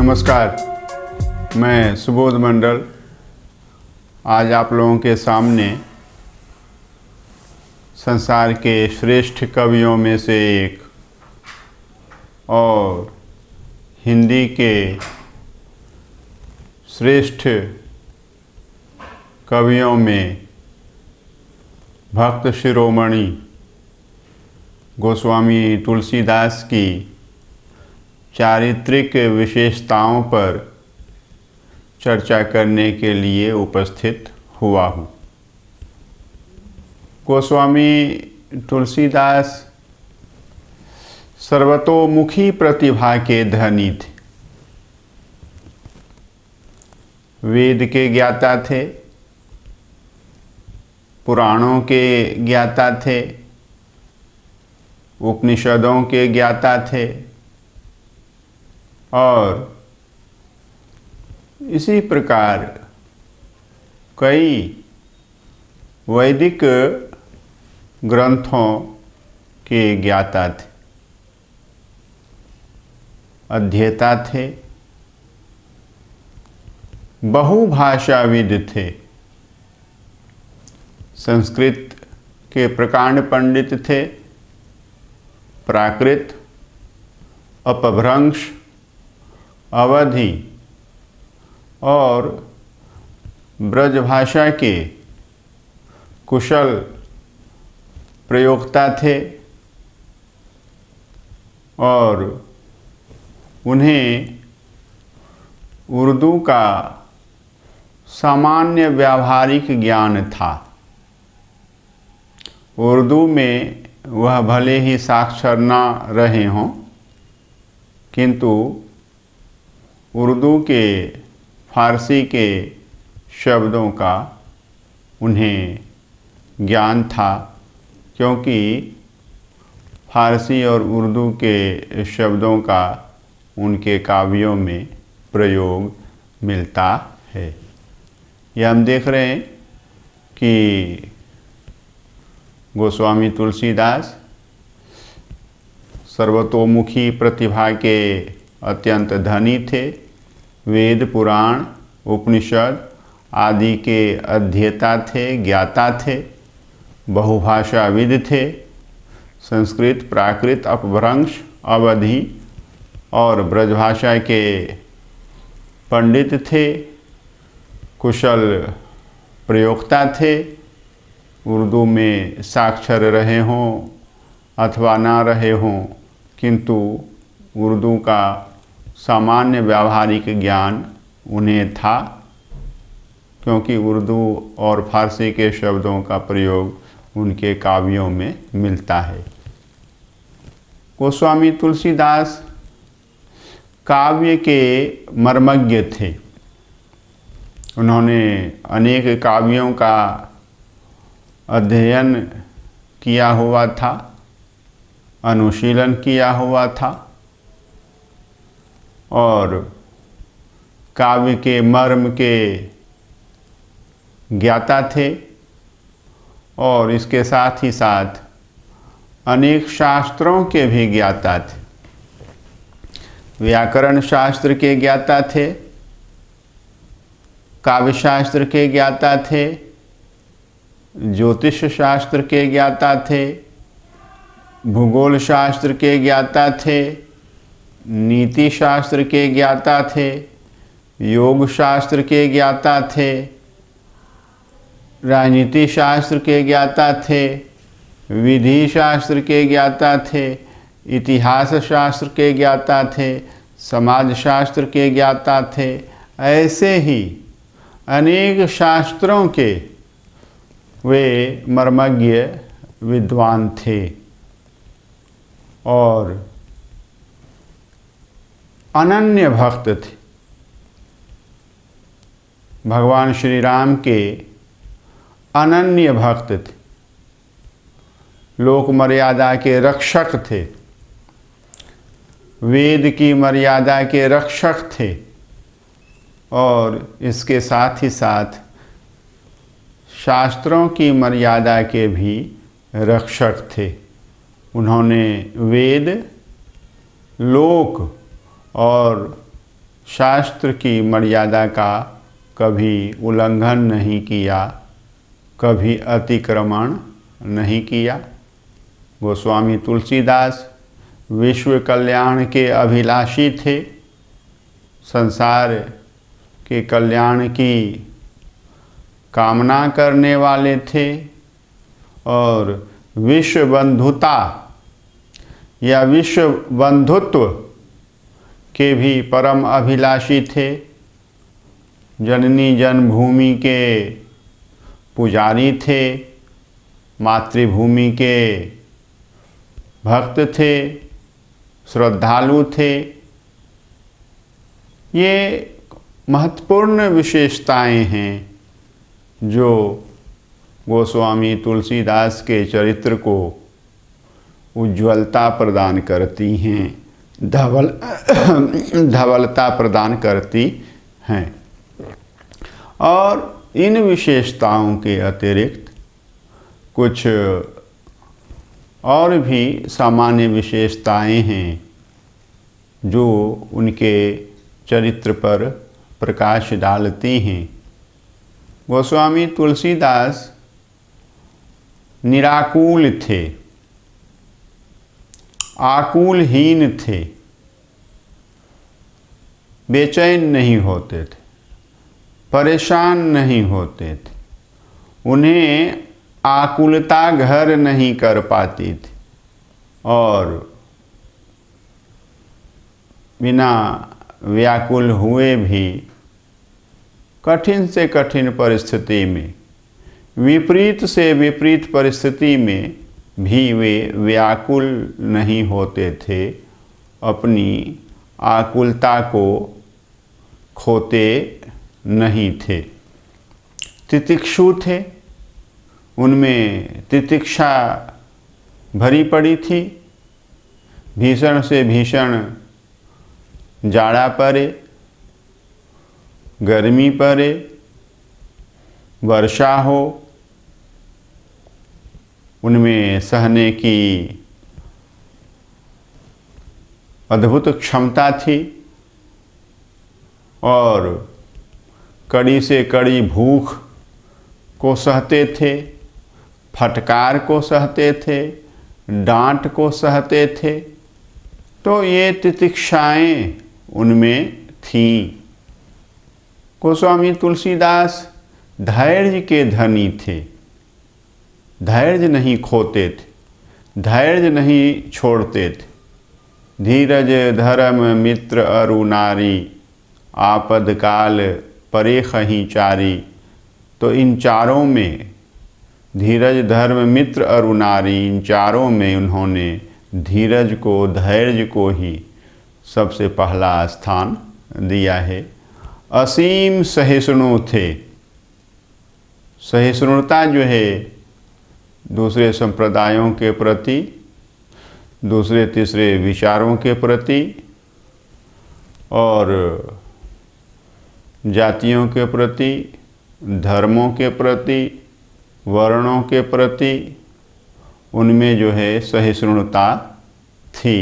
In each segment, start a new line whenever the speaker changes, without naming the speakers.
नमस्कार, मैं सुबोध मंडल आज आप लोगों के सामने संसार के श्रेष्ठ कवियों में से एक और हिंदी के श्रेष्ठ कवियों में भक्त शिरोमणि गोस्वामी तुलसीदास की चारित्रिक विशेषताओं पर चर्चा करने के लिए उपस्थित हुआ हूँ। गोस्वामी तुलसीदास सर्वतोमुखी प्रतिभा के धनी थे। वेद के ज्ञाता थे, पुराणों के ज्ञाता थे, उपनिषदों के ज्ञाता थे और इसी प्रकार कई वैदिक ग्रंथों के ज्ञाता थे, अध्येता थे, बहुभाषाविद थे, संस्कृत के प्रकांड पंडित थे, प्राकृत, अपभ्रंश, अवधि और ब्रजभाषा के कुशल प्रयोक्ता थे और उन्हें उर्दू का सामान्य व्यावहारिक ज्ञान था। उर्दू में वह भले ही साक्षर न रहे हों, किंतु उर्दू के फारसी के शब्दों का उन्हें ज्ञान था, क्योंकि फारसी और उर्दू के शब्दों का उनके काव्यों में प्रयोग मिलता है। यह हम देख रहे हैं कि गोस्वामी तुलसीदास सर्वतोमुखी प्रतिभा के अत्यंत धनी थे। वेद, पुराण, उपनिषद आदि के अध्येता थे, ज्ञाता थे, बहुभाषाविद थे, संस्कृत, प्राकृत, अपभ्रंश, अवधि और ब्रजभाषा के पंडित थे, कुशल प्रयोक्ता थे। उर्दू में साक्षर रहे हों अथवा ना रहे हों, किंतु उर्दू का सामान्य व्यावहारिक ज्ञान उन्हें था, क्योंकि उर्दू और फारसी के शब्दों का प्रयोग उनके काव्यों में मिलता है। गोस्वामी तुलसीदास काव्य के मर्मज्ञ थे। उन्होंने अनेक काव्यों का अध्ययन किया हुआ था, अनुशीलन किया हुआ था और काव्य के मर्म के ज्ञाता थे और इसके साथ ही साथ अनेक शास्त्रों के भी ज्ञाता थे। व्याकरण शास्त्र के ज्ञाता थे, काव्य शास्त्र के ज्ञाता थे, ज्योतिष शास्त्र के ज्ञाता थे, भूगोल शास्त्र के ज्ञाता थे, नीति शास्त्र के ज्ञाता थे, योग शास्त्र के ज्ञाता थे, राजनीति शास्त्र के ज्ञाता थे, विधि शास्त्र के ज्ञाता थे, इतिहास शास्त्र के ज्ञाता थे, समाज शास्त्र के ज्ञाता थे। ऐसे ही अनेक शास्त्रों के वे मर्मज्ञ विद्वान थे और अनन्य भक्त थे। भगवान श्री राम के अनन्य भक्त थे, लोक मर्यादा के रक्षक थे, वेद की मर्यादा के रक्षक थे और इसके साथ ही साथ शास्त्रों की मर्यादा के भी रक्षक थे। उन्होंने वेद, लोक और शास्त्र की मर्यादा का कभी उल्लंघन नहीं किया, कभी अतिक्रमण नहीं किया। गोस्वामी तुलसीदास विश्व कल्याण के अभिलाषी थे, संसार के कल्याण की कामना करने वाले थे और विश्व बंधुता या विश्व बंधुत्व के भी परम अभिलाषी थे। जननी जन्मभूमि के पुजारी थे, मातृभूमि के भक्त थे, श्रद्धालु थे। ये महत्वपूर्ण विशेषताएं हैं जो गोस्वामी तुलसीदास के चरित्र को उज्ज्वलता प्रदान करती हैं, धवलता प्रदान करती हैं। और इन विशेषताओं के अतिरिक्त कुछ और भी सामान्य विशेषताएं हैं जो उनके चरित्र पर प्रकाश डालती हैं। गोस्वामी तुलसीदास निराकुल थे, आकुलहीन थे, बेचैन नहीं होते थे, परेशान नहीं होते थे। उन्हें आकुलता घर नहीं कर पाती थी और बिना व्याकुल हुए भी कठिन से कठिन परिस्थिति में, विपरीत से विपरीत परिस्थिति में भी वे व्याकुल नहीं होते थे, अपनी आकुलता को खोते नहीं थे। तितिक्षु थे, उनमें तितिक्षा भरी पड़ी थी। भीषण से भीषण जाड़ा पड़े, गर्मी पड़े, वर्षा हो, उनमें सहने की अद्भुत क्षमता थी और कड़ी से कड़ी भूख को सहते थे, फटकार को सहते थे, डांट को सहते थे। तो ये तितिक्षाएं उनमें थीं। गोस्वामी तुलसीदास धैर्य के धनी थे, धैर्य नहीं खोते थे, धैर्य नहीं छोड़ते थे। धीरज धर्म मित्र अरु नारी, आपद काल परे खहीं चारी। तो इन चारों में, धीरज धर्म मित्र अरु नारी, इन चारों में उन्होंने धीरज को, धैर्य को ही सबसे पहला स्थान दिया है। असीम सहिष्णु थे। सहिष्णुता जो है दूसरे संप्रदायों के प्रति, दूसरे तीसरे विचारों के प्रति और जातियों के प्रति, धर्मों के प्रति, वर्णों के प्रति उनमें जो है सहिष्णुता थी।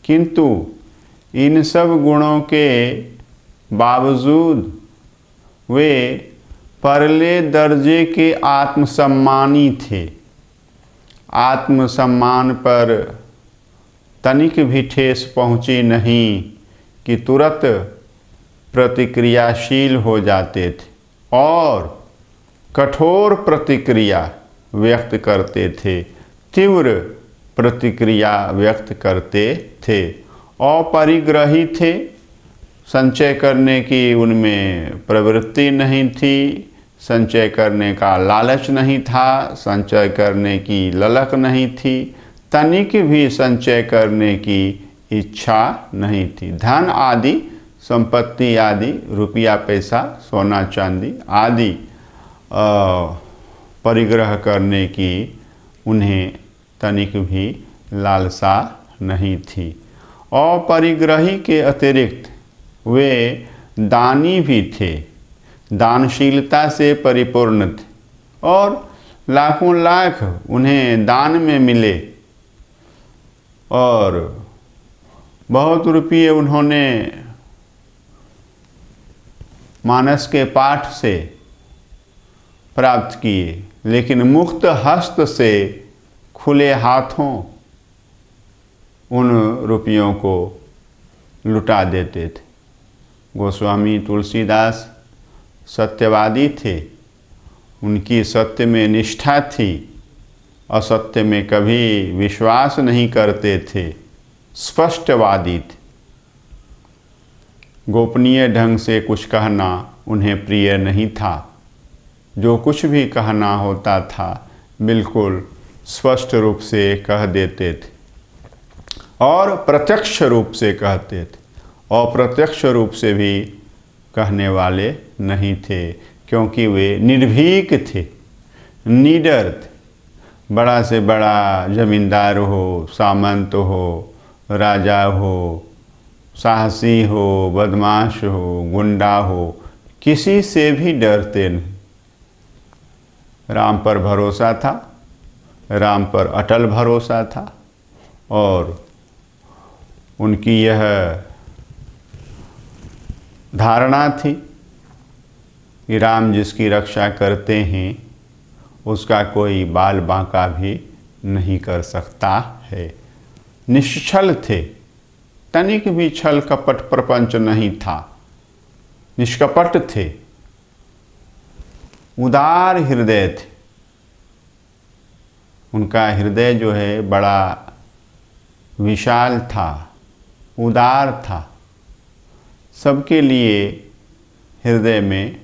किंतु इन सब गुणों के बावजूद वे परले दर्जे के आत्मसम्मानी थे। आत्मसम्मान पर तनिक भी ठेस पहुँची नहीं कि तुरंत प्रतिक्रियाशील हो जाते थे और कठोर प्रतिक्रिया व्यक्त करते थे, तीव्र प्रतिक्रिया व्यक्त करते थे। अपरिग्रही थे, संचय करने की उनमें प्रवृत्ति नहीं थी, संचय करने का लालच नहीं था, संचय करने की ललक नहीं थी, तनिक भी संचय करने की इच्छा नहीं थी। धन आदि, संपत्ति आदि, रुपया पैसा, सोना चांदी आदि परिग्रह करने की उन्हें तनिक भी लालसा नहीं थी। अपरिग्रही के अतिरिक्त वे दानी भी थे, दानशीलता से परिपूर्ण थे और लाखों लाख उन्हें दान में मिले और बहुत रुपये उन्होंने मानस के पाठ से प्राप्त किए, लेकिन मुक्त हस्त से खुले हाथों उन रुपयों को लुटा देते थे। गोस्वामी तुलसीदास सत्यवादी थे, उनकी सत्य में निष्ठा थी, असत्य में कभी विश्वास नहीं करते थे, स्पष्टवादी थे। गोपनीय ढंग से कुछ कहना उन्हें प्रिय नहीं था। जो कुछ भी कहना होता था बिल्कुल स्पष्ट रूप से कह देते थे और प्रत्यक्ष रूप से कहते थे। अप्रत्यक्ष रूप से भी कहने वाले नहीं थे, क्योंकि वे निर्भीक थे, निडर थे। बड़ा से बड़ा जमींदार हो, सामंत हो, राजा हो, साहसी हो, बदमाश हो, गुंडा हो, किसी से भी डरते नहीं। राम पर भरोसा था, राम पर अटल भरोसा था और उनकी यह धारणा थी कि राम जिसकी रक्षा करते हैं उसका कोई बाल बांका भी नहीं कर सकता है। निश्छल थे, तनिक भी छल कपट प्रपंच नहीं था, निष्कपट थे, उदार हृदय थे। उनका हृदय जो है बड़ा विशाल था, उदार था। सबके लिए हृदय में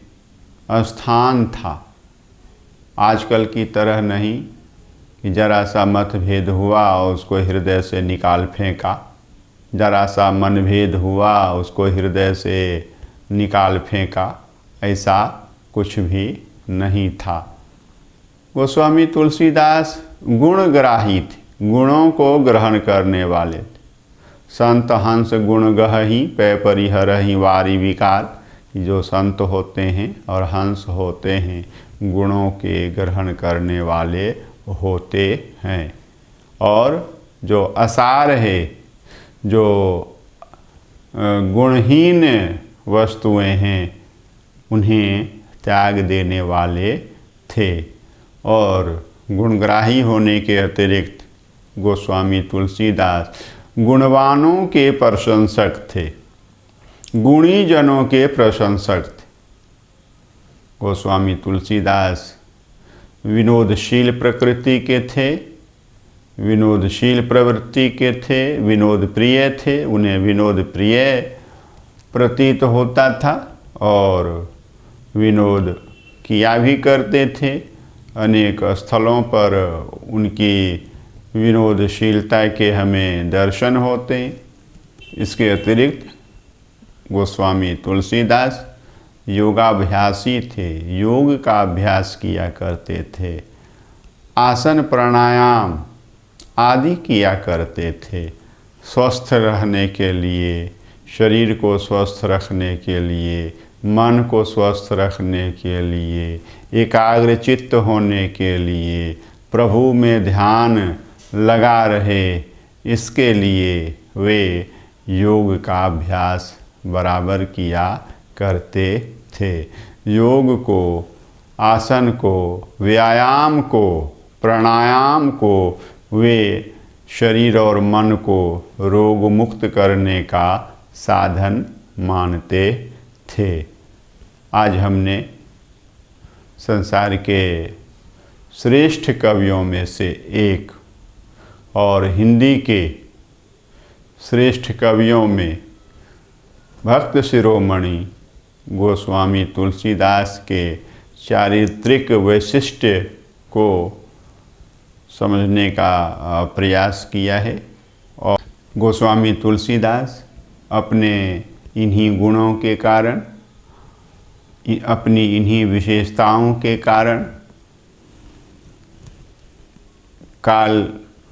स्थान था। आजकल की तरह नहीं कि जरा सा मतभेद हुआ और उसको हृदय से निकाल फेंका, जरा सा मनभेद हुआ उसको हृदय से निकाल फेंका, ऐसा कुछ भी नहीं था। गोस्वामी तुलसीदास गुणग्राही थे, गुणों को ग्रहण करने वाले थे। संत हंस गुण गहहि पै परिहरहि वारी विकार। जो संत होते हैं और हंस होते हैं गुणों के ग्रहण करने वाले होते हैं, और जो असार है, जो गुणहीन वस्तुएं हैं, उन्हें त्याग देने वाले थे। और गुणग्राही होने के अतिरिक्त गोस्वामी तुलसीदास गुणवानों के प्रशंसक थे, गुणी जनों के प्रशंसक थे। गोस्वामी तुलसीदास विनोदशील प्रकृति के थे, विनोदशील प्रवृत्ति के थे, विनोद प्रिय थे। उन्हें विनोद प्रिय प्रतीत होता था और विनोद किया भी करते थे। अनेक स्थलों पर उनकी विनोदशीलता के हमें दर्शन होते हैं। इसके अतिरिक्त गोस्वामी तुलसीदास योगाभ्यासी थे, योग का अभ्यास किया करते थे, आसन प्राणायाम आदि किया करते थे। स्वस्थ रहने के लिए, शरीर को स्वस्थ रखने के लिए, मन को स्वस्थ रखने के लिए, एकाग्र चित्त होने के लिए, प्रभु में ध्यान लगा रहे, इसके लिए वे योग का अभ्यास बराबर किया करते थे। योग को, आसन को, व्यायाम को, प्राणायाम को वे शरीर और मन को रोग मुक्त करने का साधन मानते थे। आज हमने संसार के श्रेष्ठ कवियों में से एक और हिंदी के श्रेष्ठ कवियों में भक्त शिरोमणि गोस्वामी तुलसीदास के चारित्रिक वैशिष्ट्य को समझने का प्रयास किया है। और गोस्वामी तुलसीदास अपने इन्हीं गुणों के कारण, अपनी इन्हीं विशेषताओं के कारण काल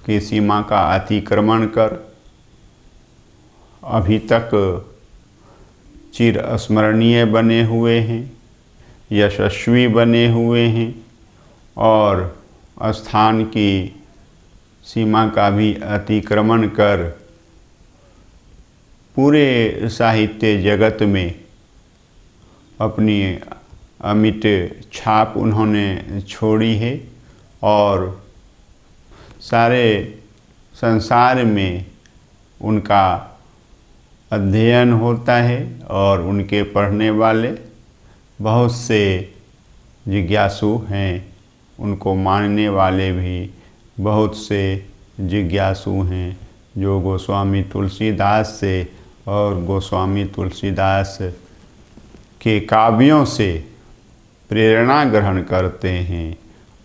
की सीमा का अतिक्रमण कर अभी तक चिर स्मरणीय बने हुए हैं, यशस्वी बने हुए हैं और स्थान की सीमा का भी अतिक्रमण कर पूरे साहित्य जगत में अपनी अमिट छाप उन्होंने छोड़ी है और सारे संसार में उनका अध्ययन होता है और उनके पढ़ने वाले बहुत से जिज्ञासु हैं, उनको मानने वाले भी बहुत से जिज्ञासु हैं जो गोस्वामी तुलसीदास से और गोस्वामी तुलसीदास के काव्यों से प्रेरणा ग्रहण करते हैं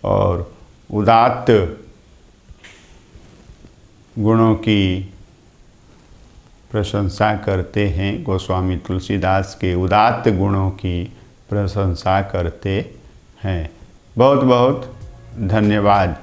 और उदात्त गुणों की प्रशंसा करते हैं, गोस्वामी तुलसीदास के उदात्त गुणों की प्रशंसा करते हैं। बहुत बहुत धन्यवाद।